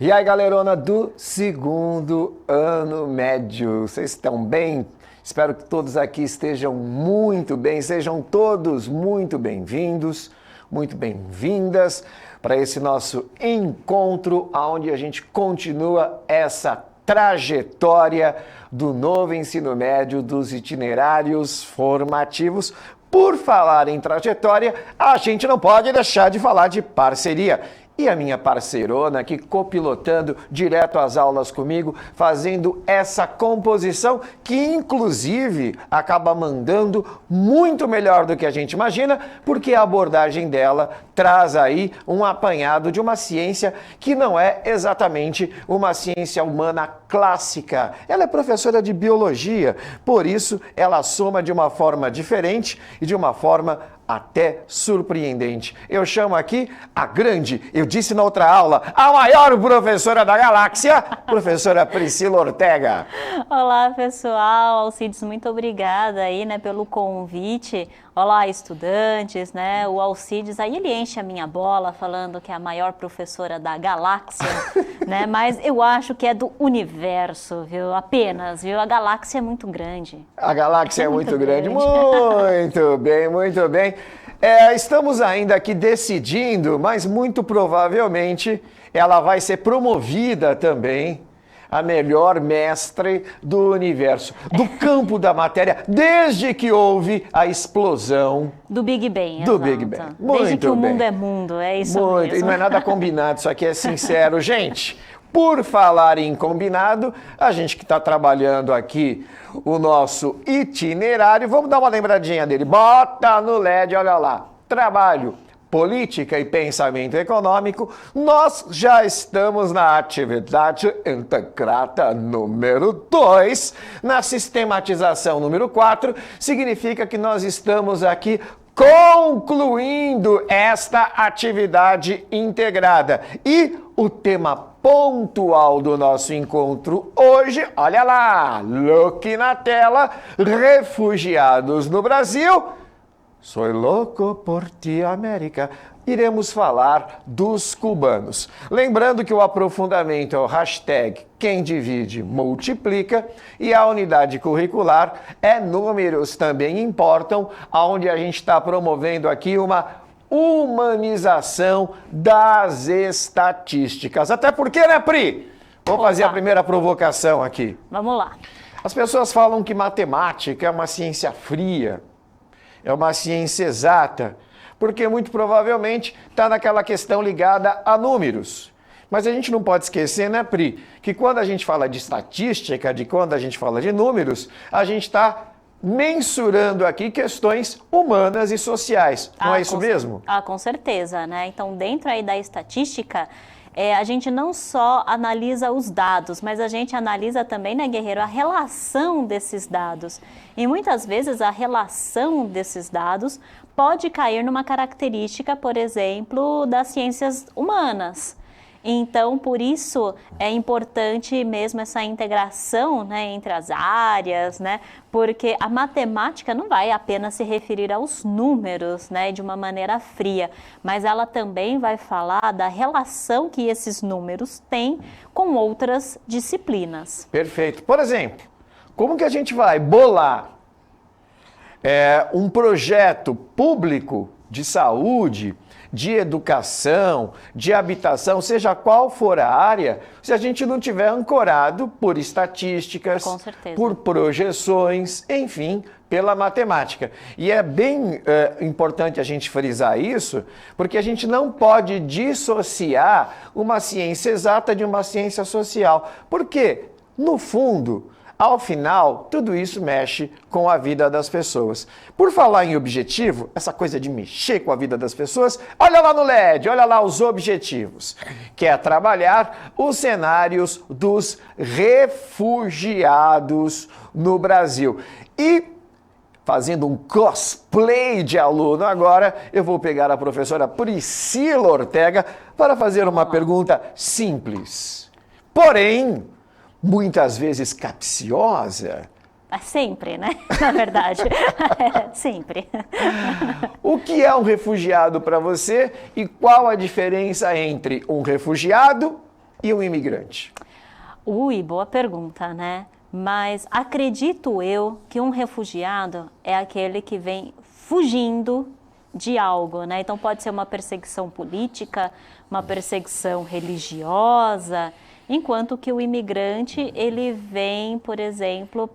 E aí, galerona do segundo ano médio, vocês estão bem? Espero que todos aqui estejam muito bem, sejam todos muito bem-vindos, muito bem-vindas para esse nosso encontro, onde a gente continua essa trajetória do novo ensino médio, dos itinerários formativos. Por falar em trajetória, a gente não pode deixar de falar de parceria. E a minha parceirona aqui copilotando direto às aulas comigo, fazendo essa composição que inclusive acaba mandando muito melhor do que a gente imagina, porque a abordagem dela traz aí um apanhado de uma ciência que não é exatamente uma ciência humana clássica. Ela é professora de biologia, por isso ela soma de uma forma diferente e de uma forma até surpreendente. Eu chamo aqui a grande, eu disse na outra aula, a maior professora da galáxia, professora Priscila Ortega. Olá, pessoal. Alcides, muito obrigada aí, pelo convite. Olá, estudantes, O Alcides, aí ele enche a minha bola falando que é a maior professora da galáxia, Mas eu acho que é do universo, viu? Apenas, viu? A galáxia é muito grande. A galáxia é muito grande. Muito bem, muito bem. Estamos ainda aqui decidindo, mas muito provavelmente ela vai ser promovida também a melhor mestre do universo, do campo da matéria, desde que houve a explosão do Big Bang. Do exato. Big Bang. Desde que Muito o mundo bem. é mundo, é isso Muito. mesmo. E não é nada combinado, isso aqui é sincero. Gente, por falar em combinado, a gente que está trabalhando aqui o nosso itinerário, vamos dar uma lembradinha dele. Bota no LED, olha lá. Trabalho, política e pensamento econômico, nós já estamos na atividade integrada número 2. Na sistematização número 4, significa que nós estamos aqui concluindo esta atividade integrada. E o tema pontual do nosso encontro hoje, olha lá, look na tela, refugiados no Brasil. Soy louco por ti, América. Iremos falar dos cubanos. Lembrando que o aprofundamento é o hashtag quem divide multiplica e a unidade curricular é números também importam, onde a gente está promovendo aqui uma humanização das estatísticas. Até porque, Pri? Vou fazer a primeira provocação aqui. Vamos lá. As pessoas falam que matemática é uma ciência fria. É uma ciência exata, porque muito provavelmente está naquela questão ligada a números. Mas a gente não pode esquecer, Pri, que quando a gente fala de estatística, de quando a gente fala de números, a gente está mensurando aqui questões humanas e sociais. Não é isso mesmo? Com certeza, Então, dentro aí da estatística, a gente não só analisa os dados, mas a gente analisa também, Guerreiro, a relação desses dados. E muitas vezes a relação desses dados pode cair numa característica, por exemplo, das ciências humanas. Então, por isso é importante mesmo essa integração entre as áreas, porque a matemática não vai apenas se referir aos números de uma maneira fria, mas ela também vai falar da relação que esses números têm com outras disciplinas. Perfeito. Por exemplo, como que a gente vai bolar um projeto público de saúde, de educação, de habitação, seja qual for a área, se a gente não tiver ancorado por estatísticas, por projeções, enfim, pela matemática. E é bem importante a gente frisar isso, porque a gente não pode dissociar uma ciência exata de uma ciência social. Porque, no fundo, ao final, tudo isso mexe com a vida das pessoas. Por falar em objetivo, essa coisa de mexer com a vida das pessoas, olha lá no LED, olha lá os objetivos, que é trabalhar os cenários dos refugiados no Brasil. E, fazendo um cosplay de aluno agora, eu vou pegar a professora Priscila Ortega para fazer uma pergunta simples. Porém, muitas vezes capciosa. Sempre, Na verdade, sempre. O que é um refugiado para você e qual a diferença entre um refugiado e um imigrante? Ui, boa pergunta, né? Mas acredito eu que um refugiado é aquele que vem fugindo de algo, né? Então pode ser uma perseguição política, uma perseguição religiosa, enquanto que o imigrante, ele vem, por exemplo,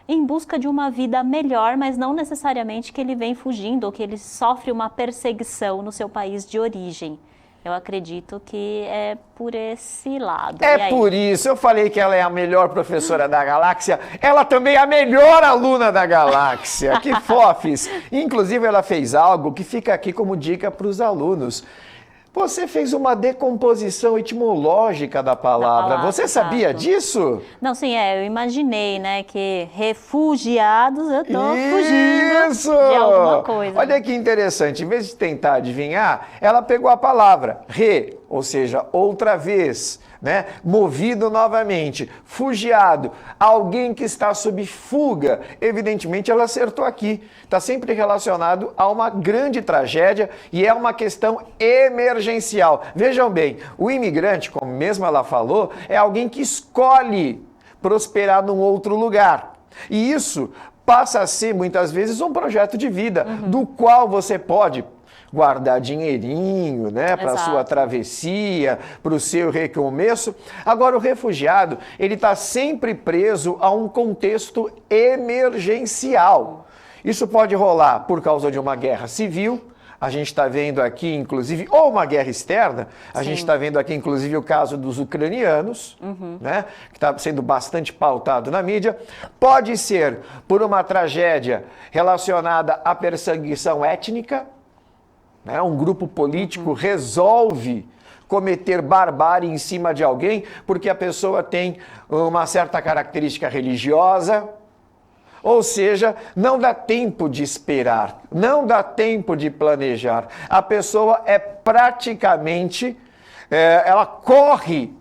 em busca de uma vida melhor, mas não necessariamente que ele vem fugindo ou que ele sofre uma perseguição no seu país de origem. Eu acredito que é por esse lado. É por isso, eu falei que ela é a melhor professora da galáxia, ela também é a melhor aluna da galáxia. Que fofes! Inclusive, ela fez algo que fica aqui como dica para os alunos. Você fez uma decomposição etimológica da palavra. Você sabia disso? Não, sim, eu imaginei, né, que refugiados, eu tô fugindo de alguma coisa. Olha que interessante, em vez de tentar adivinhar, ela pegou a palavra ou seja, outra vez, né? Movido novamente, fugiado, alguém que está sob fuga. Evidentemente, ela acertou aqui. Está sempre relacionado a uma grande tragédia e é uma questão emergencial. Vejam bem, o imigrante, como mesmo ela falou, é alguém que escolhe prosperar num outro lugar. E isso passa a ser, muitas vezes, um projeto de vida, do qual você pode guardar dinheirinho, né, para a sua travessia, para o seu recomeço. Agora, o refugiado, ele está sempre preso a um contexto emergencial. Isso pode rolar por causa de uma guerra civil. A gente está vendo aqui, inclusive, ou uma guerra externa. A gente está vendo aqui, inclusive, o caso dos ucranianos, né, que está sendo bastante pautado na mídia. Pode ser por uma tragédia relacionada à perseguição étnica. Um grupo político resolve cometer barbárie em cima de alguém porque a pessoa tem uma certa característica religiosa. Ou seja, não dá tempo de esperar, não dá tempo de planejar. A pessoa é praticamente, ela corre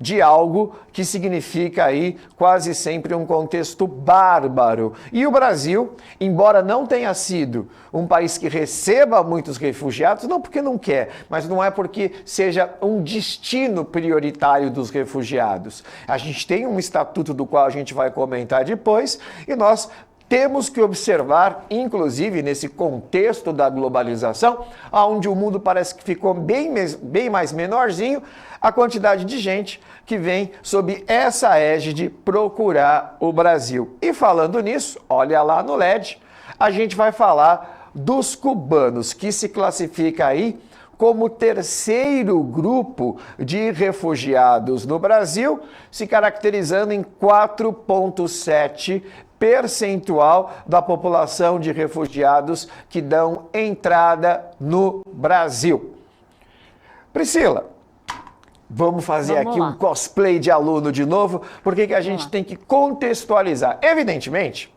de algo que significa aí quase sempre um contexto bárbaro. E o Brasil, embora não tenha sido um país que receba muitos refugiados, não porque não quer, mas não é porque seja um destino prioritário dos refugiados. A gente tem um estatuto do qual a gente vai comentar depois e nós temos que observar, inclusive nesse contexto da globalização, onde o mundo parece que ficou bem mais menorzinho, a quantidade de gente que vem sob essa égide procurar o Brasil. E falando nisso, olha lá no LED, a gente vai falar dos cubanos, que se classifica aí como o terceiro grupo de refugiados no Brasil, se caracterizando em 4,7% da população de refugiados que dão entrada no Brasil. Priscila, vamos fazer aqui um cosplay de aluno de novo, porque a gente tem que contextualizar. Evidentemente,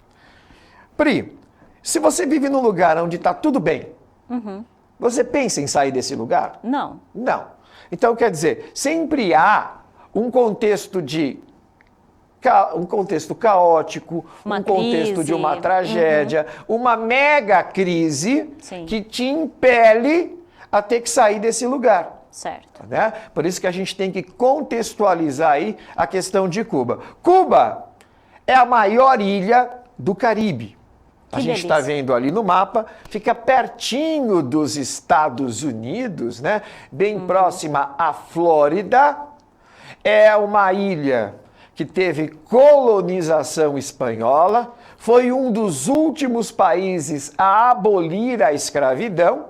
Pri, se você vive num lugar onde está tudo bem, você pensa em sair desse lugar? Não. Não. Então, quer dizer, sempre há um contexto caótico, um contexto de uma tragédia, uma mega crise que te impele a ter que sair desse lugar. Certo. Né? Por isso que a gente tem que contextualizar aí a questão de Cuba. Cuba é a maior ilha do Caribe. A gente está vendo ali no mapa, fica pertinho dos Estados Unidos, né? Bem próxima à Flórida. É uma ilha que teve colonização espanhola, foi um dos últimos países a abolir a escravidão.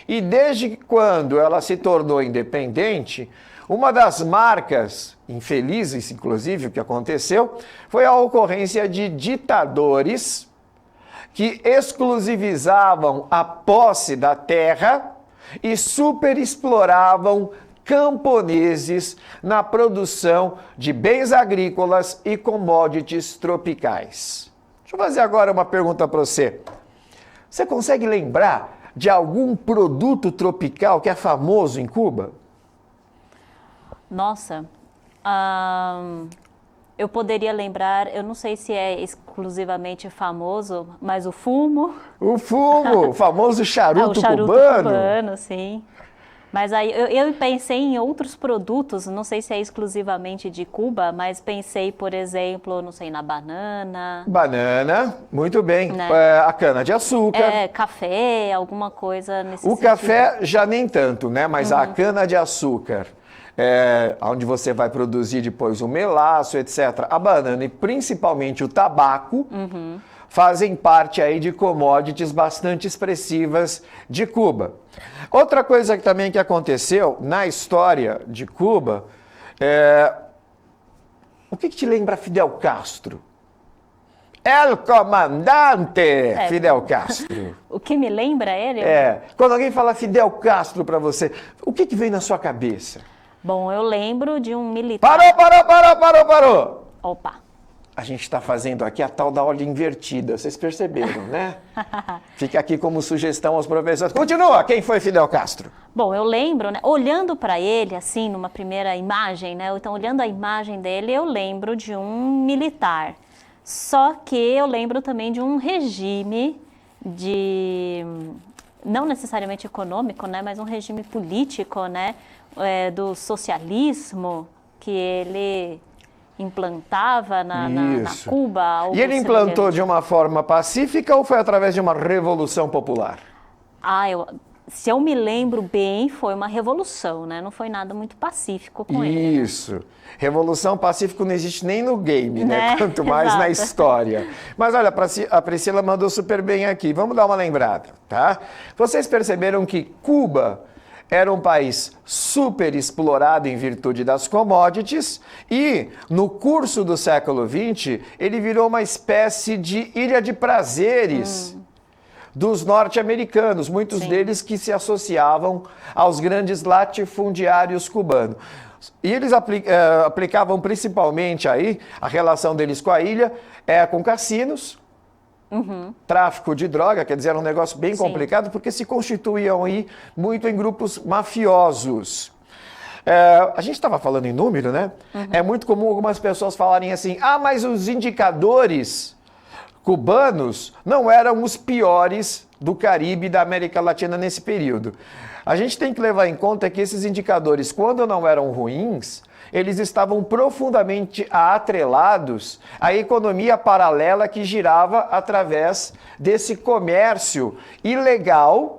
E desde quando ela se tornou independente, uma das marcas infelizes, inclusive, o que aconteceu, foi a ocorrência de ditadores que exclusivizavam a posse da terra e superexploravam camponeses na produção de bens agrícolas e commodities tropicais. Deixa eu fazer agora uma pergunta para você. Você consegue lembrar de algum produto tropical que é famoso em Cuba? Nossa, eu poderia lembrar, eu não sei se é exclusivamente famoso, mas o fumo. O fumo, o famoso charuto o charuto cubano. cubano, sim. Mas aí eu pensei em outros produtos, não sei se é exclusivamente de Cuba, mas pensei, por exemplo, não sei, na banana. Banana, muito bem. Né? A cana-de-açúcar. Café, alguma coisa nesse O sentido. café já nem tanto, né? Mas a cana-de-açúcar, onde você vai produzir depois o melaço, etc. A banana e principalmente o tabaco fazem parte aí de commodities bastante expressivas de Cuba. Outra coisa que também que aconteceu na história de Cuba, o que te lembra Fidel Castro? El comandante Fidel Castro. O que me lembra ele? Quando alguém fala Fidel Castro para você, o que vem na sua cabeça? Bom, eu lembro de um militar... Parou! Opa! A gente está fazendo aqui a tal da ordem invertida, vocês perceberam, né? Fica aqui como sugestão aos professores. Continua, quem foi Fidel Castro? Bom, eu lembro, né, olhando para ele, assim, numa primeira imagem, né? Então, olhando a imagem dele, eu lembro de um militar. Só que eu lembro também de um regime não necessariamente econômico, né, mas um regime político, né, do socialismo que ele implantava na Cuba. E ele implantou de uma forma pacífica ou foi através de uma revolução popular? Se eu me lembro bem, foi uma revolução, né? Não foi nada muito pacífico com ele. Isso. Revolução pacífica não existe nem no game, né? Quanto mais na história. Mas olha, a Priscila mandou super bem aqui. Vamos dar uma lembrada, tá? Vocês perceberam que Cuba era um país super explorado em virtude das commodities e, no curso do século XX, ele virou uma espécie de ilha de prazeres dos norte-americanos, muitos deles que se associavam aos grandes latifundiários cubanos. E eles aplicavam principalmente aí, a relação deles com a ilha com cassinos, tráfico de droga, quer dizer, era um negócio bem complicado, porque se constituíam aí muito em grupos mafiosos. A gente estava falando em número, né? É muito comum algumas pessoas falarem assim, mas os indicadores cubanos não eram os piores do Caribe e da América Latina nesse período. A gente tem que levar em conta que esses indicadores, quando não eram ruins, eles estavam profundamente atrelados à economia paralela que girava através desse comércio ilegal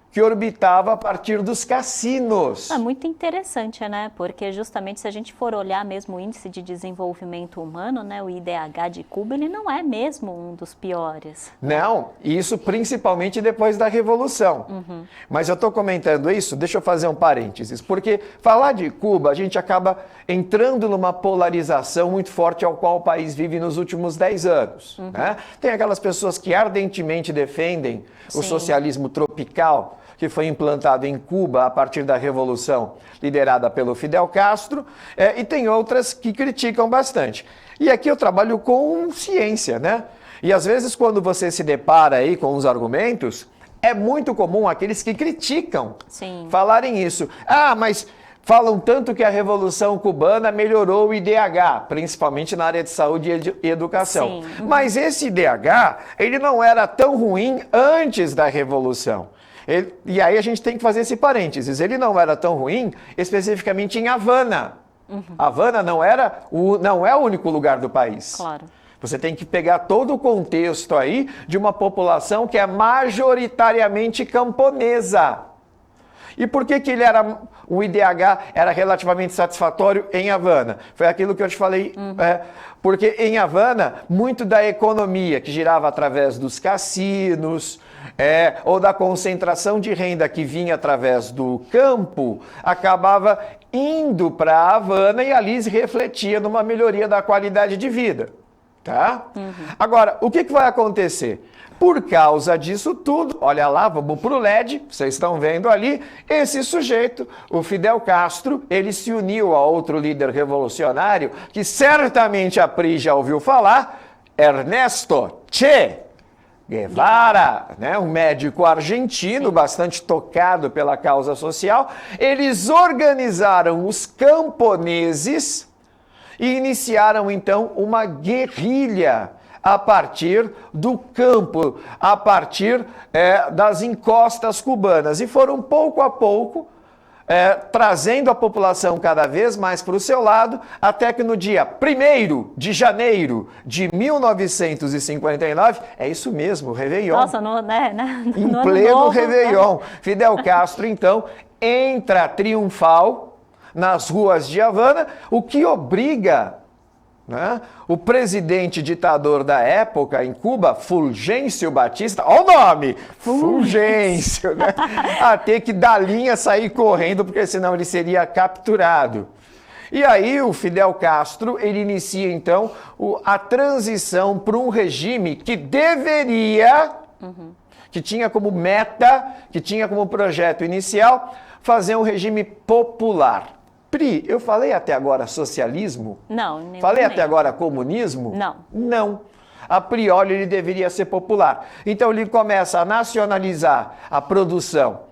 que orbitava a partir dos cassinos. É muito interessante, né? Porque justamente se a gente for olhar mesmo o Índice de Desenvolvimento Humano, né, o IDH de Cuba, ele não é mesmo um dos piores. Não, isso principalmente depois da Revolução. Mas eu estou comentando isso, deixa eu fazer um parênteses, porque falar de Cuba, a gente acaba entrando numa polarização muito forte ao qual o país vive nos últimos 10 anos. Né? Tem aquelas pessoas que ardentemente defendem o socialismo tropical, que foi implantado em Cuba a partir da Revolução liderada pelo Fidel Castro, e tem outras que criticam bastante. E aqui eu trabalho com ciência, né? E às vezes quando você se depara aí com os argumentos, é muito comum aqueles que criticam falarem isso. Mas falam tanto que a Revolução Cubana melhorou o IDH, principalmente na área de saúde e educação. Mas esse IDH, ele não era tão ruim antes da Revolução. E aí a gente tem que fazer esse parênteses. Ele não era tão ruim especificamente em Havana. Havana não é o único lugar do país. Claro. Você tem que pegar todo o contexto aí de uma população que é majoritariamente camponesa. E por que o IDH era relativamente satisfatório em Havana? Foi aquilo que eu te falei, porque em Havana, muito da economia que girava através dos cassinos, ou da concentração de renda que vinha através do campo, acabava indo para Havana e ali se refletia numa melhoria da qualidade de vida. Tá? Agora, o que vai acontecer? Por causa disso tudo, olha lá, vamos para o LED, vocês estão vendo ali, esse sujeito, o Fidel Castro, ele se uniu a outro líder revolucionário, que certamente a Pri já ouviu falar, Ernesto Che Guevara, né, um médico argentino, bastante tocado pela causa social. Eles organizaram os camponeses e iniciaram então uma guerrilha a partir do campo, a partir das encostas cubanas. E foram pouco a pouco trazendo a população cada vez mais para o seu lado, até que no dia 1º de janeiro de 1959, é isso mesmo, Réveillon. Nossa, Em pleno Réveillon, Fidel Castro, então, entra triunfal nas ruas de Havana, o que obriga, né, o presidente ditador da época em Cuba, Fulgêncio Batista, olha o nome, Fulgêncio, né, a ter que dar linha, sair correndo, porque senão ele seria capturado. E aí o Fidel Castro, ele inicia então a transição para um regime que deveria, que tinha como meta, que tinha como projeto inicial, fazer um regime popular. Pri, eu falei até agora socialismo? Não. Falei até agora comunismo? Não. Não. A priori ele deveria ser popular. Então ele começa a nacionalizar a produção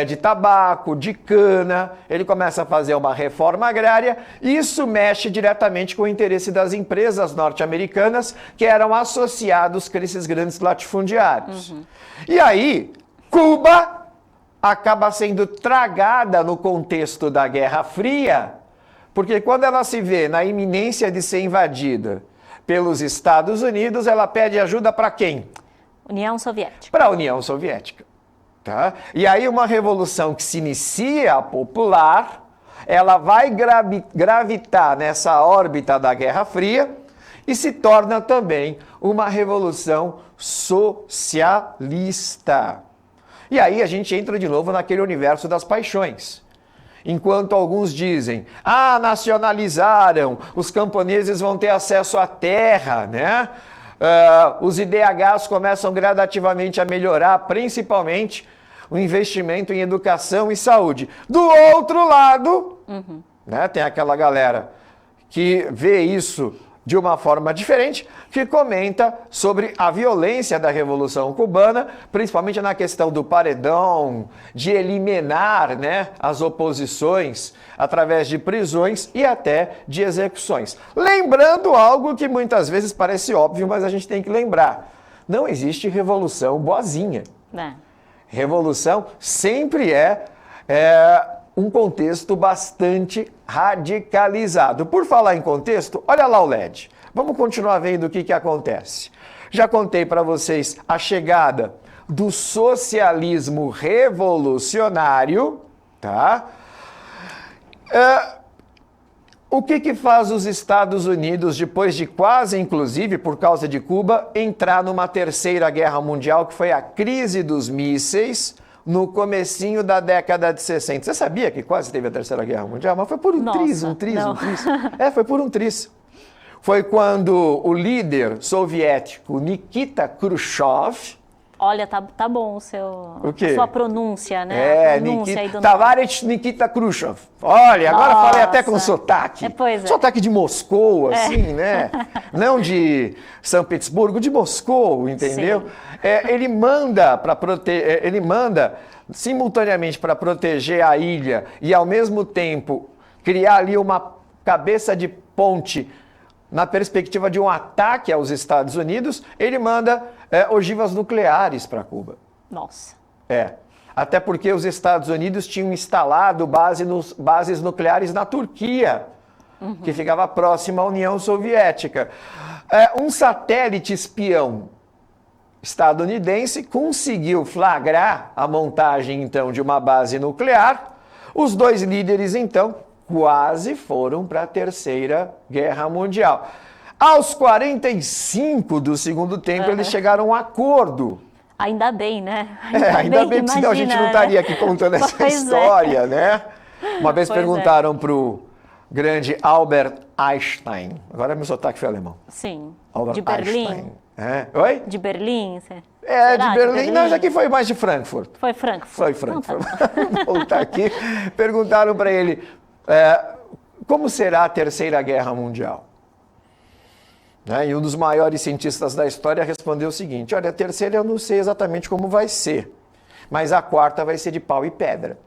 de tabaco, de cana, ele começa a fazer uma reforma agrária, e isso mexe diretamente com o interesse das empresas norte-americanas que eram associados com esses grandes latifundiários. E aí, Cuba acaba sendo tragada no contexto da Guerra Fria, porque quando ela se vê na iminência de ser invadida pelos Estados Unidos, ela pede ajuda para quem? União Soviética. Para a União Soviética. Tá? E aí uma revolução que se inicia popular, ela vai gravitar nessa órbita da Guerra Fria e se torna também uma revolução socialista. E aí a gente entra de novo naquele universo das paixões. Enquanto alguns dizem, nacionalizaram, os camponeses vão ter acesso à terra, né? Os IDHs começam gradativamente a melhorar, principalmente o investimento em educação e saúde. Do outro lado, né, tem aquela galera que vê isso de uma forma diferente, que comenta sobre a violência da Revolução Cubana, principalmente na questão do paredão, de eliminar, né, as oposições através de prisões e até de execuções. Lembrando algo que muitas vezes parece óbvio, mas a gente tem que lembrar. Não existe revolução boazinha. Revolução sempre é um contexto bastante radicalizado. Por falar em contexto, olha lá o LED. Vamos continuar vendo o que acontece. Já contei para vocês a chegada do socialismo revolucionário, tá? O que faz os Estados Unidos, depois de quase, inclusive, por causa de Cuba, entrar numa terceira guerra mundial, que foi a crise dos mísseis, no comecinho da década de 60. Você sabia que quase teve a Terceira Guerra Mundial? Mas foi por um triz. Foi por um triz. Foi quando o líder soviético Nikita Khrushchev... Olha, tá bom a sua pronúncia, né? Tavares Nikita Khrushchev. Olha, agora falei até com sotaque. Pois é. Sotaque de Moscou, assim, né? Não de São Petersburgo, de Moscou, entendeu? Ele manda simultaneamente para proteger a ilha e, ao mesmo tempo, criar ali uma cabeça de ponte na perspectiva de um ataque aos Estados Unidos, ele manda ogivas nucleares para Cuba. Nossa. Até porque os Estados Unidos tinham instalado bases nucleares na Turquia, que ficava próxima à União Soviética. Um satélite espião estadunidense conseguiu flagrar a montagem, então, de uma base nuclear. Os dois líderes, então, quase foram para a Terceira Guerra Mundial. Aos 45 do segundo tempo, eles chegaram a um acordo. Ainda bem, né? Ainda bem, porque senão a gente não estaria aqui contando essa história, né? Uma vez perguntaram para o grande Albert Einstein, agora meu sotaque foi alemão. Sim, Albert de Berlim. Einstein. Oi? De Berlim? De Berlim. Não, isso aqui foi mais de Frankfurt. Foi Frankfurt. Foi Frankfurt. Vou voltar aqui. Perguntaram para ele, como será a Terceira Guerra Mundial? E um dos maiores cientistas da história respondeu o seguinte: olha, a terceira eu não sei exatamente como vai ser, mas a quarta vai ser de pau e pedra.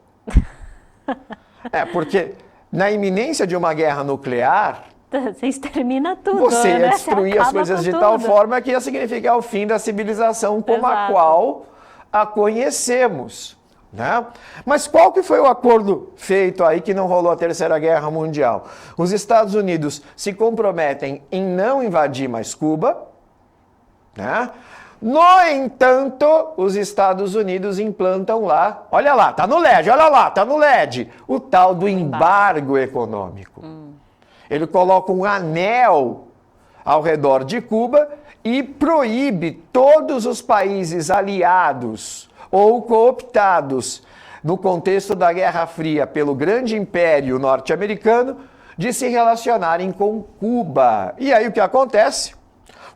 Porque na iminência de uma guerra nuclear, você extermina tudo. Você ia destruir as coisas de tal forma que ia significar o fim da civilização como a qual a conhecemos. né? Mas qual que foi o acordo feito aí que não rolou a Terceira Guerra Mundial? Os Estados Unidos se comprometem em não invadir mais Cuba, né? No entanto, os Estados Unidos implantam lá, olha lá, tá no LED, olha lá, tá no LED, o tal do embargo econômico. Ele coloca um anel ao redor de Cuba e proíbe todos os países aliados ou cooptados no contexto da Guerra Fria pelo grande império norte-americano de se relacionarem com Cuba. E aí o que acontece?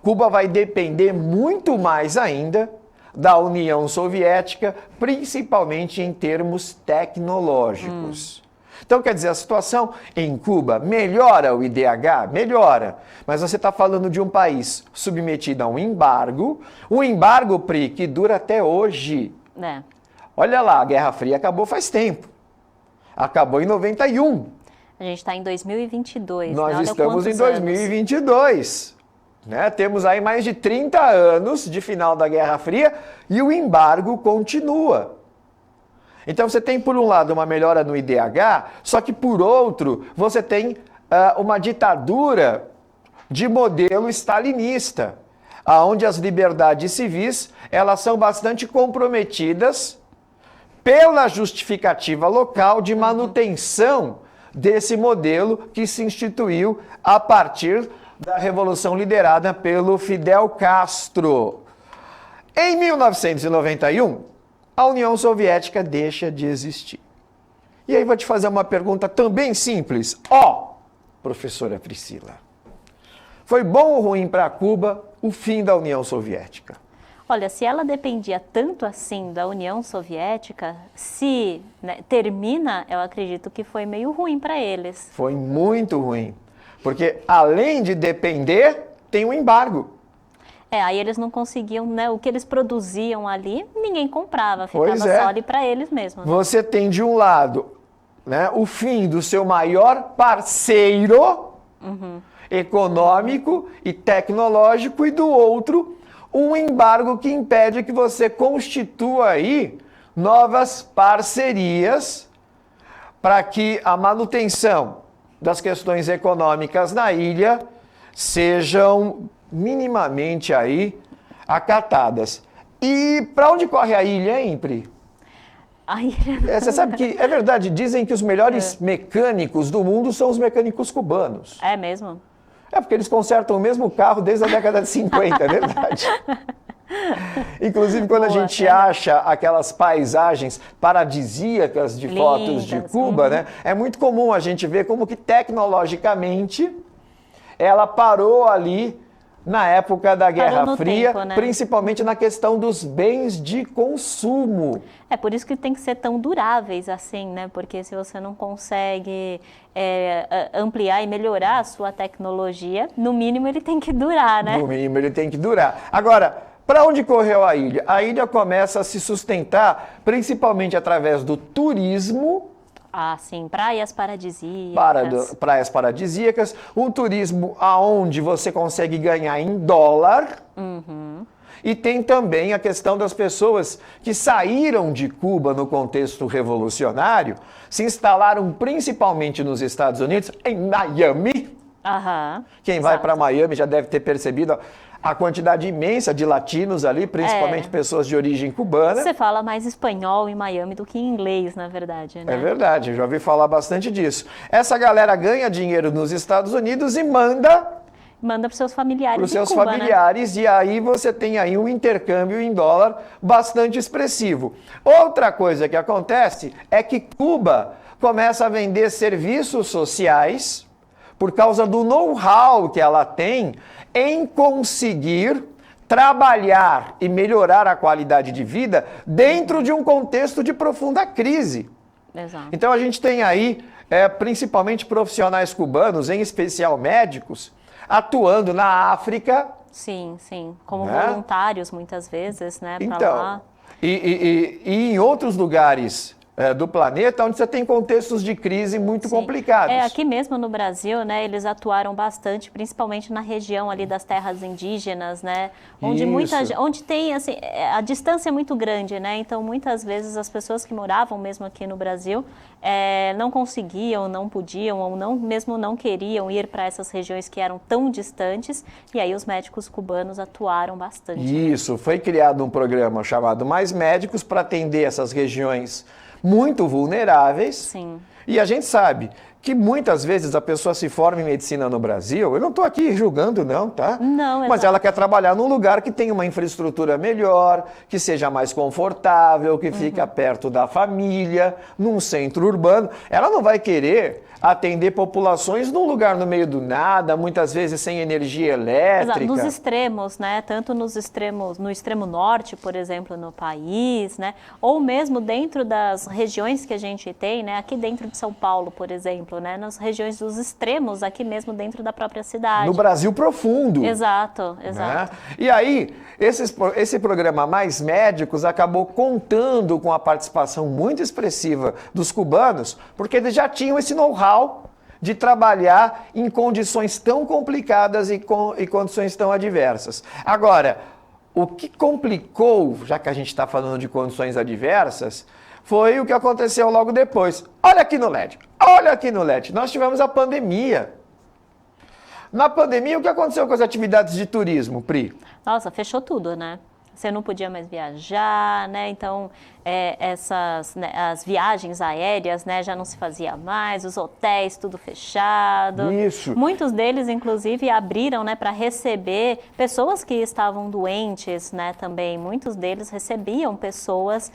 Cuba vai depender muito mais ainda da União Soviética, principalmente em termos tecnológicos. Então, quer dizer, a situação em Cuba melhora o IDH? Melhora. Mas você está falando de um país submetido a um embargo, Pri, que dura até hoje. É. Olha lá, a Guerra Fria acabou faz tempo. Acabou em 91. A gente está em 2022. Nós né? estamos em 2022. Né? Temos aí mais de 30 anos de final da Guerra Fria e o embargo continua. Então você tem, por um lado, uma melhora no IDH, só que, por outro, você tem uma ditadura de modelo stalinista, onde as liberdades civis elas são bastante comprometidas pela justificativa local de manutenção desse modelo que se instituiu a partir da revolução liderada pelo Fidel Castro. Em 1991, a União Soviética deixa de existir. E aí vou te fazer uma pergunta também simples. Professora Priscila, foi bom ou ruim para Cuba o fim da União Soviética? Olha, se ela dependia tanto assim da União Soviética, se termina, eu acredito que foi meio ruim para eles. Foi muito ruim, porque além de depender, tem um embargo. Aí eles não conseguiam, né? O que eles produziam ali, ninguém comprava, ficava só ali para eles mesmos. Né? Você tem de um lado, né, o fim do seu maior parceiro econômico e tecnológico e do outro, um embargo que impede que você constitua aí novas parcerias para que a manutenção das questões econômicas na ilha sejam minimamente aí acatadas. E para onde corre a ilha, hein, Pri? A ilha... Você sabe que é verdade, dizem que os melhores mecânicos do mundo são os mecânicos cubanos. É mesmo? É porque eles consertam o mesmo carro desde a década de 50, é verdade. Inclusive, quando a gente acha aquelas paisagens paradisíacas de fotos de Cuba, né? É muito comum a gente ver como que tecnologicamente ela parou ali na época da Guerra Fria, tempo, né? Principalmente na questão dos bens de consumo. É por isso que tem que ser tão duráveis assim, né? Porque se você não consegue ampliar e melhorar a sua tecnologia, no mínimo ele tem que durar, né? No mínimo ele tem que durar. Agora, para onde correu a ilha? A ilha começa a se sustentar principalmente através do turismo. Sim, praias paradisíacas. Praias paradisíacas, um turismo aonde você consegue ganhar em dólar. E tem também a questão das pessoas que saíram de Cuba no contexto revolucionário, se instalaram principalmente nos Estados Unidos, em Miami. Quem vai para Miami já deve ter percebido a quantidade imensa de latinos ali, principalmente pessoas de origem cubana. Você fala mais espanhol em Miami do que em inglês, na verdade, né? É verdade, já ouvi falar bastante disso. Essa galera ganha dinheiro nos Estados Unidos e manda para os seus familiares para os seus Cuba, familiares, né? E aí você tem aí um intercâmbio em dólar bastante expressivo. Outra coisa que acontece é que Cuba começa a vender serviços sociais por causa do know-how que ela tem em conseguir trabalhar e melhorar a qualidade de vida dentro de um contexto de profunda crise. Exato. Então a gente tem aí, principalmente profissionais cubanos, em especial médicos, atuando na África. Sim, como voluntários muitas vezes, né? Então, e em outros lugares do planeta, onde você tem contextos de crise muito complicados. Aqui mesmo no Brasil, né, eles atuaram bastante, principalmente na região ali das terras indígenas, né, onde tem, assim, a distância é muito grande, né, então muitas vezes as pessoas que moravam mesmo aqui no Brasil não conseguiam, não podiam ou mesmo não queriam ir para essas regiões que eram tão distantes, e aí os médicos cubanos atuaram bastante. Isso, foi criado um programa chamado Mais Médicos para atender essas regiões muito vulneráveis. Sim. E a gente sabe que muitas vezes a pessoa se forma em medicina no Brasil, eu não estou aqui julgando não, tá? Não, mas ela quer trabalhar num lugar que tenha uma infraestrutura melhor, que seja mais confortável, que fica perto da família, num centro urbano. Ela não vai querer atender populações num lugar no meio do nada, muitas vezes sem energia elétrica. Exato, nos extremos, né? Tanto no extremo norte, por exemplo, no país, né? Ou mesmo dentro das regiões que a gente tem, né? Aqui dentro de São Paulo, por exemplo, né? Nas regiões dos extremos, aqui mesmo dentro da própria cidade. No Brasil profundo. Exato. Né? E aí, esse programa Mais Médicos acabou contando com a participação muito expressiva dos cubanos, porque eles já tinham esse know-how de trabalhar em condições tão complicadas e condições tão adversas. Agora, o que complicou, já que a gente está falando de condições adversas, foi o que aconteceu logo depois. Olha aqui no LED, nós tivemos a pandemia. Na pandemia, o que aconteceu com as atividades de turismo, Pri? Nossa, fechou tudo, né? Você não podia mais viajar, né? Então, as viagens aéreas, né, já não se fazia mais, os hotéis tudo fechado. Isso. Muitos deles, inclusive, abriram, né, para receber pessoas que estavam doentes, né, também. Muitos deles recebiam pessoas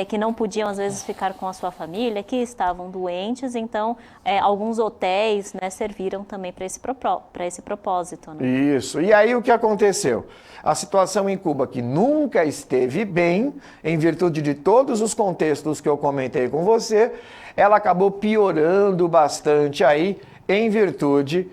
que não podiam, às vezes, ficar com a sua família, que estavam doentes. Então, alguns hotéis, né, serviram também para esse propósito. Né? Isso. E aí, o que aconteceu? A situação em Cuba, que nunca esteve bem, em virtude de todos os contextos que eu comentei com você, ela acabou piorando bastante aí, em virtude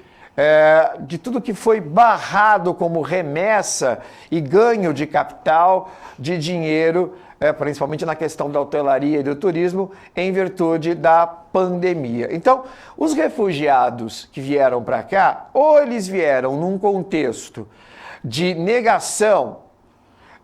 de tudo que foi barrado como remessa e ganho de capital, de dinheiro, principalmente na questão da hotelaria e do turismo, em virtude da pandemia. Então, os refugiados que vieram para cá, ou eles vieram num contexto de negação,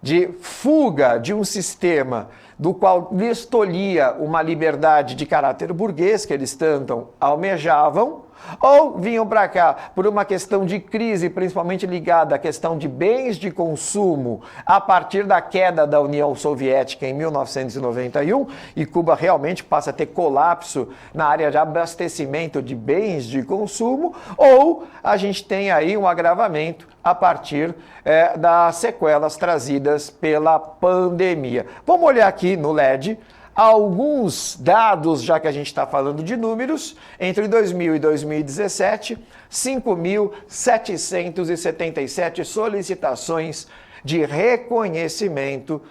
de fuga de um sistema do qual lhes tolhia uma liberdade de caráter burguês que eles tanto almejavam, ou vinham para cá por uma questão de crise, principalmente ligada à questão de bens de consumo, a partir da queda da União Soviética em 1991, e Cuba realmente passa a ter colapso na área de abastecimento de bens de consumo, ou a gente tem aí um agravamento a partir das sequelas trazidas pela pandemia. Vamos olhar aqui no LED alguns dados, já que a gente está falando de números. Entre 2000 e 2017, 5.777 solicitações de reconhecimento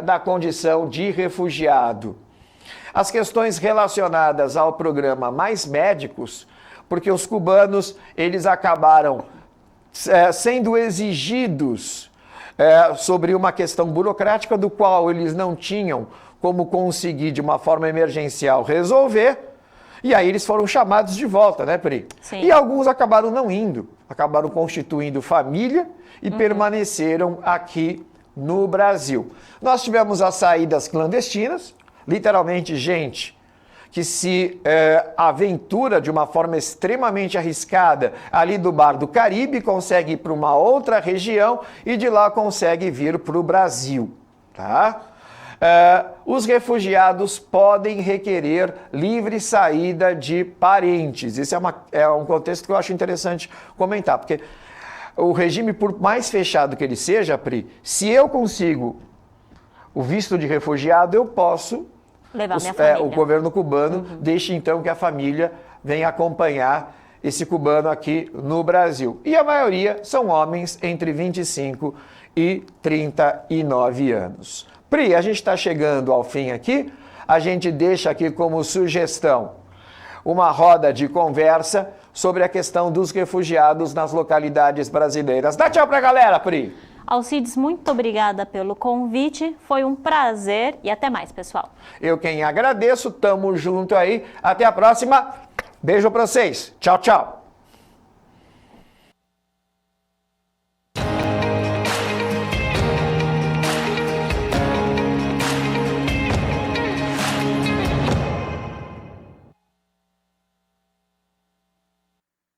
da condição de refugiado. As questões relacionadas ao programa Mais Médicos, porque os cubanos eles acabaram sendo exigidos sobre uma questão burocrática do qual eles não tinham como conseguir de uma forma emergencial resolver, e aí eles foram chamados de volta, né, Pri? Sim. E alguns acabaram não indo, acabaram constituindo família e permaneceram aqui no Brasil. Nós tivemos as saídas clandestinas, literalmente gente que se aventura de uma forma extremamente arriscada ali do Bar do Caribe, consegue ir para uma outra região e de lá consegue vir para o Brasil, tá? Os refugiados podem requerer livre saída de parentes. Esse é um contexto que eu acho interessante comentar, porque o regime, por mais fechado que ele seja, Pri, se eu consigo o visto de refugiado, eu posso levar minha família. O governo cubano deixa então que a família venha acompanhar esse cubano aqui no Brasil. E a maioria são homens entre 25 e 39 anos. Pri, a gente está chegando ao fim aqui, a gente deixa aqui como sugestão uma roda de conversa sobre a questão dos refugiados nas localidades brasileiras. Dá tchau pra galera, Pri! Alcides, muito obrigada pelo convite, foi um prazer e até mais, pessoal. Eu quem agradeço, tamo junto aí, até a próxima, beijo pra vocês, tchau, tchau.